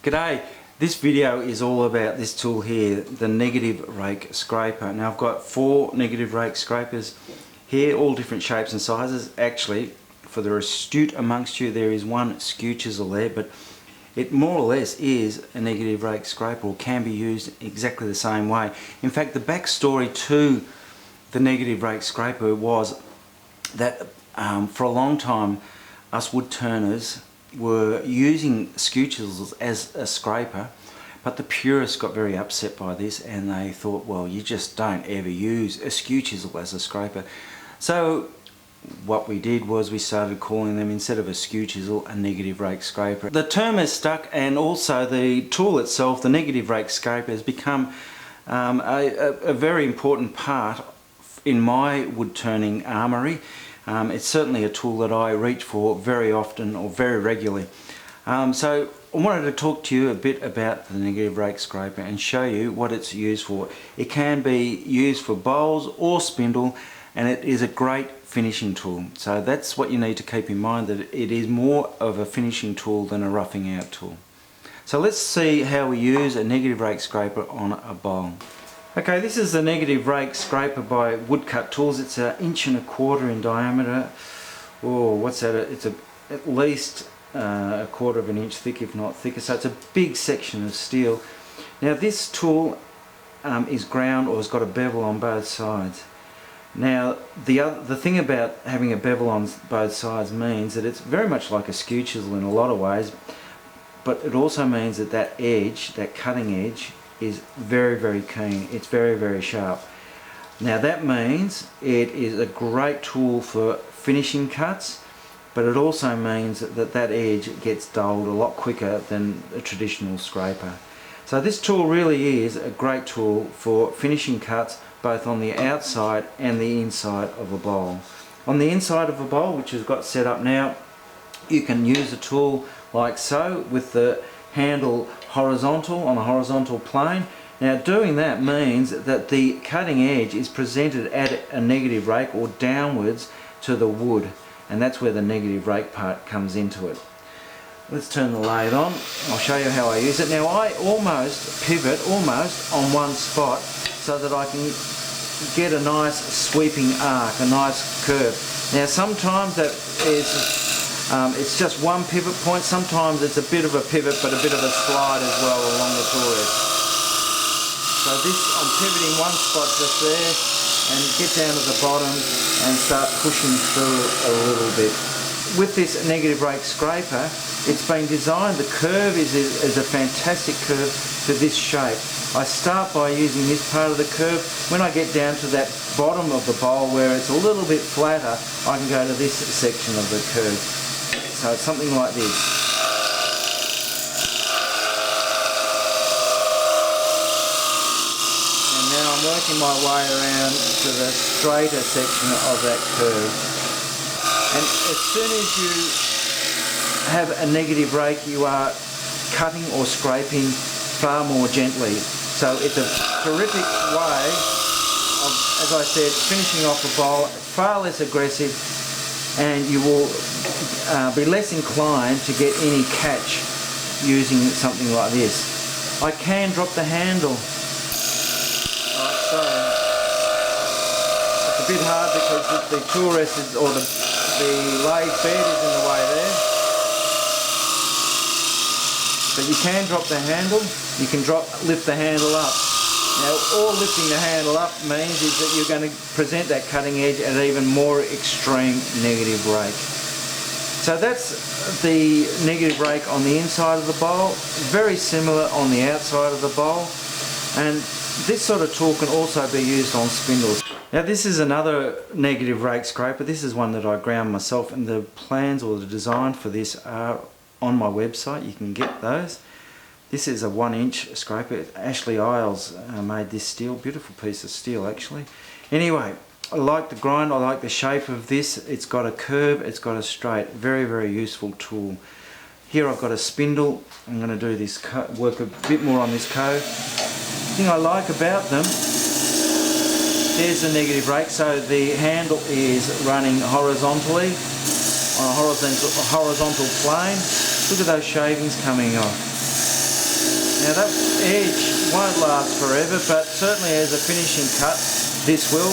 G'day, this video is all about this tool here, the Negative Rake Scraper. Now I've got 4 Negative Rake Scrapers here, all different shapes and sizes. Actually, for the astute amongst you, there is one skew chisel there, but it more or less is a Negative Rake Scraper, or can be used exactly the same way. In fact, the backstory to the Negative Rake Scraper was that for a long time us wood turners were using skew chisels as a scraper, but the purists got very upset by this and they thought, well, you just don't ever use a skew chisel as a scraper. So what we did was we started calling them, instead of a skew chisel, a Negative Rake Scraper. The term has stuck, and also the tool itself, the Negative Rake Scraper, has become a very important part in my wood turning armoury. It's certainly a tool that I reach for very often, or very regularly. So I wanted to talk to you a bit about the Negative Rake Scraper and show you what it's used for. It can be used for bowls or spindle, and it is a great finishing tool. So that's what you need to keep in mind, that it is more of a finishing tool than a roughing out tool. So let's see how we use a Negative Rake Scraper on a bowl. Okay, this is the Negative Rake Scraper by Woodcut Tools. It's 1.25 inches in diameter. Oh, what's that? It's at least 1/4 inch thick, if not thicker. So it's a big section of steel. Now this tool is ground, or has got a bevel on both sides. Now the thing about having a bevel on both sides means that it's very much like a skew chisel in a lot of ways, but it also means that that edge, that cutting edge, is very keen. It's very sharp. Now that means it is a great tool for finishing cuts, but it also means that that edge gets dulled a lot quicker than a traditional scraper. So this tool really is a great tool for finishing cuts, both on the outside and the inside of a bowl. On the inside of a bowl, which has got set up now, you can use a tool like so, with the handle horizontal, on a horizontal plane. Now doing that means that the cutting edge is presented at a negative rake, or downwards to the wood, and that's where the negative rake part comes into it. Let's turn the lathe on. I'll show you how I use it. Now I almost pivot on one spot so that I can get a nice sweeping arc, a nice curve. Now sometimes that is it's just one pivot point. Sometimes it's a bit of a pivot, but a bit of a slide as well along the tool edge. So this, I'm pivoting one spot just there, and get down to the bottom and start pushing through a little bit. With this Negative Rake Scraper, it's been designed, the curve is a fantastic curve for this shape. I start by using this part of the curve. When I get down to that bottom of the bowl where it's a little bit flatter, I can go to this section of the curve. So it's something like this. And now I'm working my way around to the straighter section of that curve. And as soon as you have a negative rake, you are cutting or scraping far more gently. So it's a terrific way of, as I said, finishing off a bowl, far less aggressive, and you will be less inclined to get any catch using something like this. I can drop the handle. Like so. It's a bit hard because the tool rest is, or the lathe bed is in the way there. But you can drop the handle. You can lift the handle up. Now, all lifting the handle up means is that you're going to present that cutting edge at an even more extreme negative rake. So that's the negative rake on the inside of the bowl, very similar on the outside of the bowl, and this sort of tool can also be used on spindles. Now this is another Negative Rake Scraper. This is one that I ground myself, and the plans or the design for this are on my website. You can get those. This is a 1-inch scraper. Ashley Isles made this steel, beautiful piece of steel actually. Anyway, I like the grind, I like the shape of this. It's got a curve, it's got a straight, very useful tool. Here I've got a spindle. I'm going to do this, work a bit more on this cove. The thing I like about them, there's the negative rake, so the handle is running horizontally on a horizontal plane. Look at those shavings coming off. Now that edge won't last forever, but certainly as a finishing cut, this will.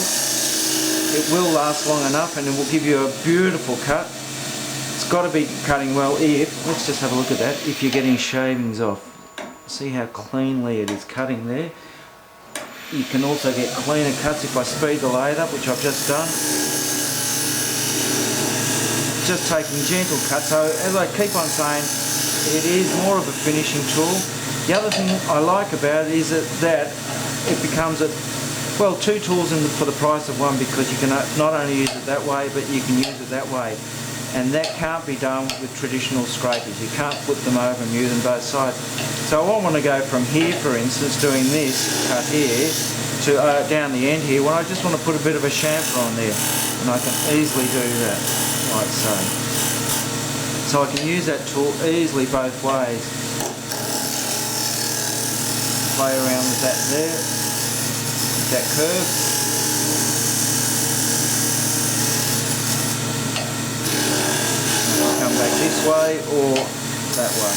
It will last long enough and it will give you a beautiful cut. It's got to be cutting well if, let's just have a look at that, if you're getting shavings off. See how cleanly it is cutting there. You can also get cleaner cuts if I speed the lathe up, which I've just done. Just taking gentle cuts. So as I keep on saying, it is more of a finishing tool. The other thing I like about it is that it becomes well, two tools for the price of one, because you can not only use it that way, but you can use it that way. And that can't be done with traditional scrapers. You can't flip them over and use them both sides. So I want to go from here, for instance, doing this cut here, to down the end here, when I just want to put a bit of a chamfer on there. And I can easily do that, like so. So I can use that tool easily both ways. Play around with that there, that curve. Come back this way or that way.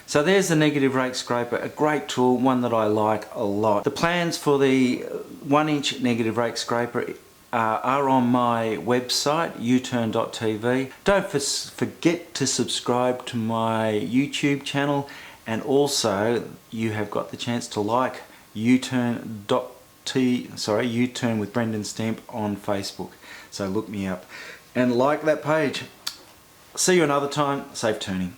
So there's the Negative Rake Scraper, a great tool, one that I like a lot. The plans for the 1-inch Negative Rake Scraper are on my website, uturn.tv. Don't forget to subscribe to my YouTube channel, and also you have got the chance to like uturn with Brendan Stemp on Facebook. So look me up and like that page. See you another time. Safe turning.